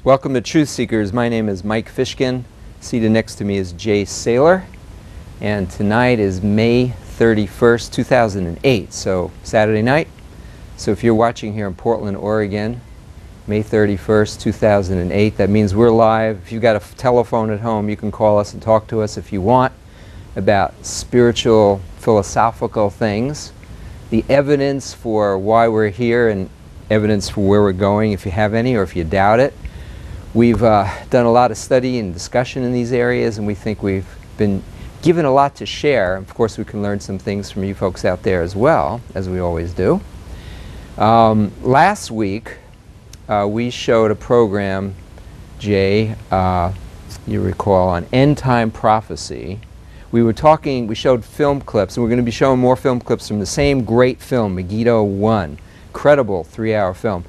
Welcome to Truth Seekers. My name is Mike Fishkin. Seated next to me is Jay Saylor. And tonight is May 31st, 2008, so Saturday night. So if you're watching here in Portland, Oregon, May 31st, 2008, that means we're live. If you've got a telephone at home, you can call us and talk to us if you want about spiritual, philosophical things, the evidence for why we're here and evidence for where we're going, if you have any, or if you doubt it. We've done a lot of study and discussion in these areas, and we think we've been given a lot to share. Of course, we can learn some things from you folks out there as well, as we always do. Last week, we showed a program, Jay, you recall, on end-time prophecy. We showed film clips, and we're going to be showing more film clips from the same great film, Government-1, incredible 3-hour film.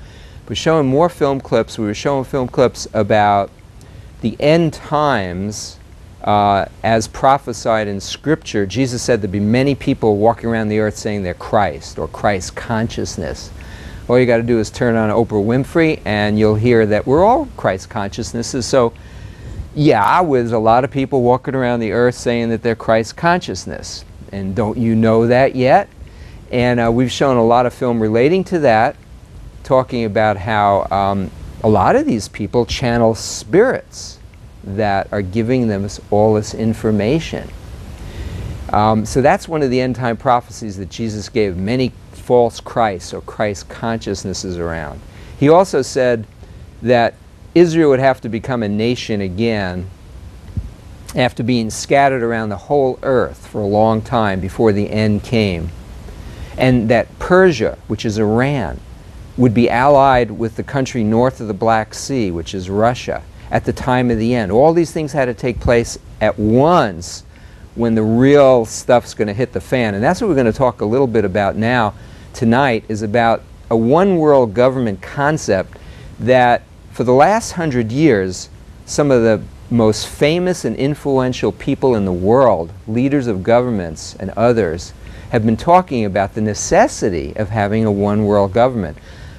We're showing more film clips. We were showing film clips about the end times as prophesied in Scripture. Jesus said there'd be many people walking around the earth saying they're Christ or Christ consciousness. All you got to do is turn on Oprah Winfrey and you'll hear that we're all Christ consciousnesses. So yeah, with a lot of people walking around the earth saying that they're Christ consciousness. And don't you know that yet? And we've shown a lot of film relating to that, talking about how a lot of these people channel spirits that are giving them all this information. So that's one of the end-time prophecies that Jesus gave, many false Christs or Christ consciousnesses around. He also said that Israel would have to become a nation again after being scattered around the whole earth for a long time before the end came. And that Persia, which is Iran, would be allied with the country north of the Black Sea, which is Russia, at the time of the end. All these things had to take place at once when the real stuff's going to hit the fan. And that's what we're going to talk a little bit about now, tonight, is about a one-world government concept that for the last 100 years, some of the most famous and influential people in the world, leaders of governments and others, have been talking about the necessity of having a one-world government.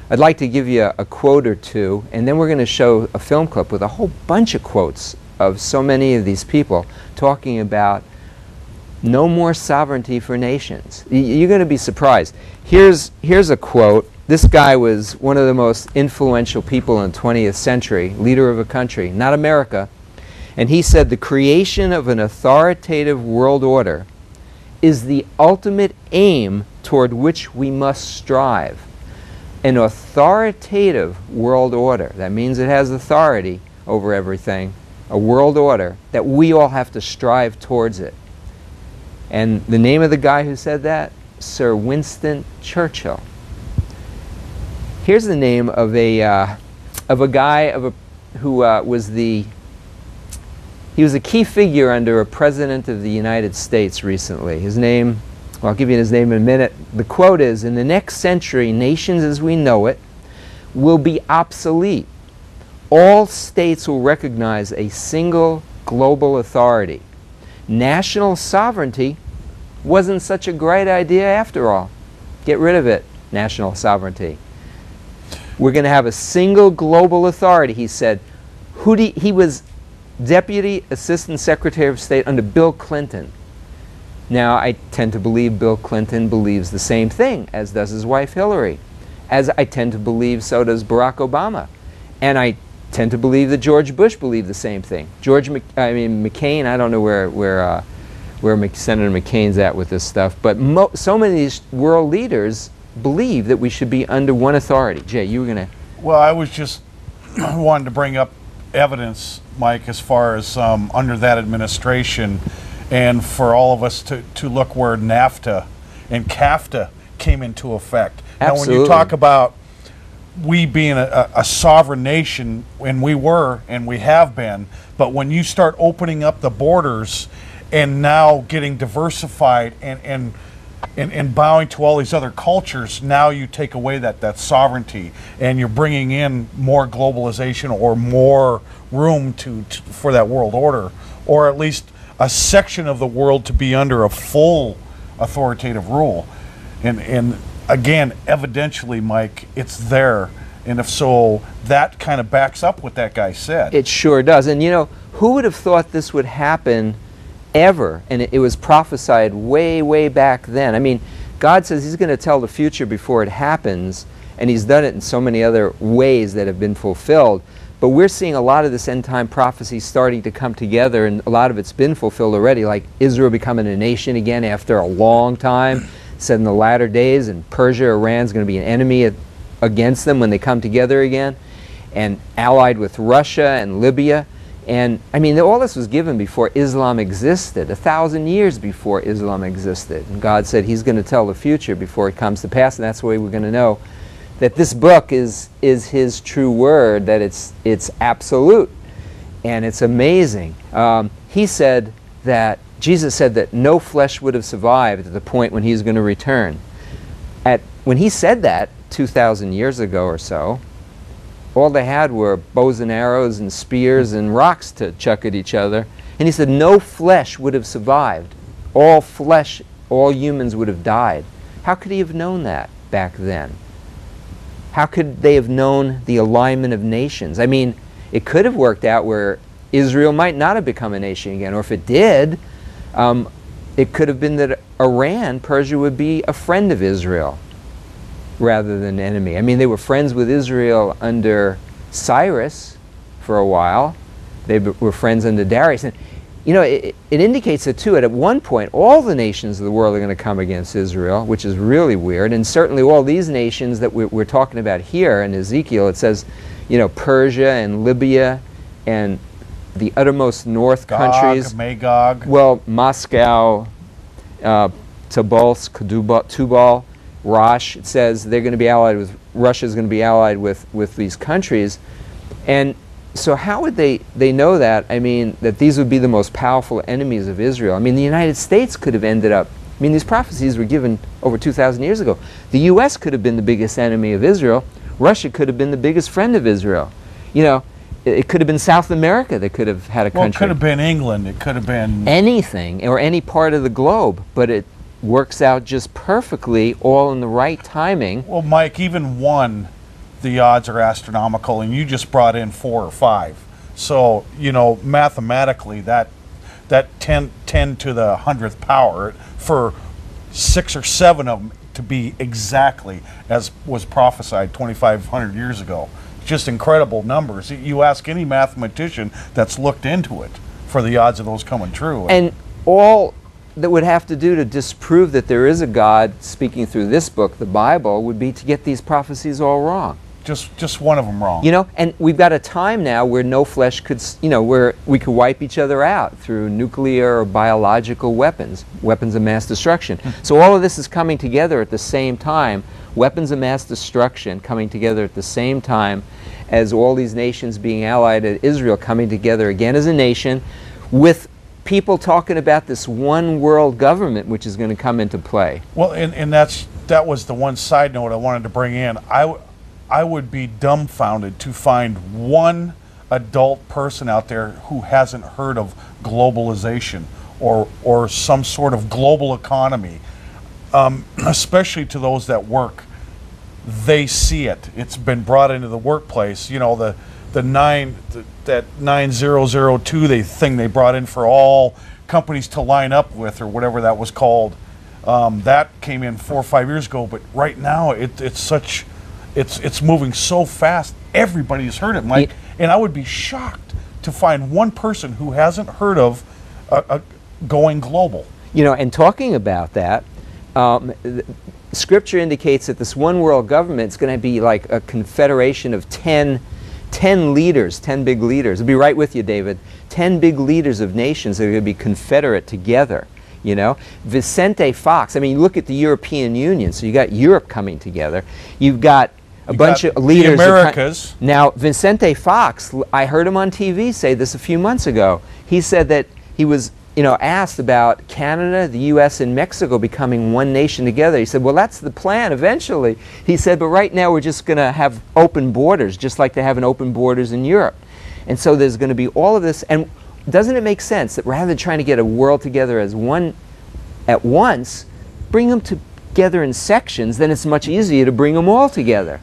I'd like to give you a quote or two, and then we're going to show a film clip with a whole bunch of quotes of so many of these people talking about no more sovereignty for nations. You're going to be surprised. Here's a quote. This guy was one of the most influential people in the 20th century, leader of a country, not America, and he said, "The creation of an authoritative world order is the ultimate aim toward which we must strive." An authoritative world order, that means it has authority over everything, a world order, that we all have to strive towards it. And the name of the guy who said that? Sir Winston Churchill. Here's the name of a guy who was he was a key figure under a president of the United States recently. His name, well, I'll give you his name in a minute. The quote is, "In the next century, nations as we know it will be obsolete. All states will recognize a single global authority. National sovereignty wasn't such a great idea after all. Get rid of it, national sovereignty. We're going to have a single global authority," he said. He was Deputy Assistant Secretary of State under Bill Clinton. Now, I tend to believe Bill Clinton believes the same thing, as does his wife Hillary. As I tend to believe, so does Barack Obama. And I tend to believe that George Bush believed the same thing. McCain, I don't know where Senator McCain's at with this stuff, but so many of these world leaders believe that we should be under one authority. Jay, you were going to... Well, I was just wanted to bring up evidence, Mike, as far as under that administration, and for all of us to look where NAFTA and CAFTA came into effect. Absolutely. Now, when you talk about we being a sovereign nation, and we were, and we have been, but when you start opening up the borders and now getting diversified and bowing to all these other cultures, now you take away that sovereignty, and you're bringing in more globalization or more room for that world order, or at least a section of the world to be under a full authoritative rule. And again, evidentially, Mike, it's there. And if so, that kind of backs up what that guy said. It sure does. And you know, who would have thought this would happen ever? And it was prophesied way, way back then. I mean, God says He's going to tell the future before it happens, and He's done it in so many other ways that have been fulfilled. But we're seeing a lot of this end-time prophecy starting to come together, and a lot of it's been fulfilled already, like Israel becoming a nation again after a long time, said in the latter days, and Persia, Iran's going to be an enemy against them when they come together again, and allied with Russia and Libya. And I mean, all this was given before Islam existed, 1,000 years before Islam existed. And God said He's going to tell the future before it comes to pass, and that's the way we're going to know that this book is His true word, that it's absolute, and it's amazing. He said that, Jesus said that no flesh would have survived at the point when He's going to return. When He said that 2,000 years ago or so, all they had were bows and arrows and spears and rocks to chuck at each other. And He said no flesh would have survived. All flesh, all humans would have died. How could He have known that back then? How could they have known the alignment of nations? I mean, it could have worked out where Israel might not have become a nation again, or if it did, it could have been that Iran, Persia, would be a friend of Israel rather than an enemy. I mean, they were friends with Israel under Cyrus for a while. They were friends under Darius. And, you know, it indicates that, too, at one point, all the nations of the world are going to come against Israel, which is really weird. And certainly all these nations that we're talking about here in Ezekiel, it says, you know, Persia and Libya and the uttermost north countries. Magog. Well, Moscow, Tobolsk, Tubal, Rosh, it says they're going to be allied with, Russia's going to be allied with these countries. And so how would they know that? I mean, that these would be the most powerful enemies of Israel. I mean, the United States could have ended up, I mean, these prophecies were given over 2,000 years ago. The U.S. could have been the biggest enemy of Israel. Russia could have been the biggest friend of Israel. You know, it could have been South America that could have had a country. Well, it could have been England. It could have been anything, or any part of the globe, but it works out just perfectly, all in the right timing. Well, Mike, even one, the odds are astronomical, and you just brought in 4 or 5. So, you know, mathematically, that 10 to the 100th power, for 6 or 7 of them to be exactly as was prophesied 2,500 years ago. Just incredible numbers. You ask any mathematician that's looked into it for the odds of those coming true. And all that would have to do to disprove that there is a God speaking through this book, the Bible, would be to get these prophecies all wrong. Just one of them wrong. You know, and we've got a time now where no flesh could, you know, where we could wipe each other out through nuclear or biological weapons, weapons of mass destruction. So all of this is coming together at the same time, weapons of mass destruction coming together at the same time as all these nations being allied at Israel coming together again as a nation, with people talking about this one world government which is going to come into play. Well, and that was the one side note I wanted to bring in. I would be dumbfounded to find one adult person out there who hasn't heard of globalization or some sort of global economy, especially to those that work. They see it. It's been brought into the workplace. You know, that 9002 thing they brought in for all companies to line up with, or whatever that was called. That came in 4 or 5 years ago, but right now it's moving so fast. Everybody's heard it, Mike, and I would be shocked to find one person who hasn't heard of going global. You know, and talking about that, Scripture indicates that this one world government is going to be like a confederation of 10 leaders, 10 big leaders. I'll be right with you, David. 10 big leaders of nations that are going to be confederate together. You know, Vicente Fox. I mean, look at the European Union. So you got Europe coming together. You've got a bunch of leaders. The Americas. Now, Vicente Fox, I heard him on TV say this a few months ago. He said that he was, you know, asked about Canada, the U.S., and Mexico becoming one nation together. He said, well, that's the plan eventually. He said, but right now we're just going to have open borders, just like they have open borders in Europe. And so there's going to be all of this. And doesn't it make sense that rather than trying to get a world together as one at once, bring them together in sections, then it's much easier to bring them all together.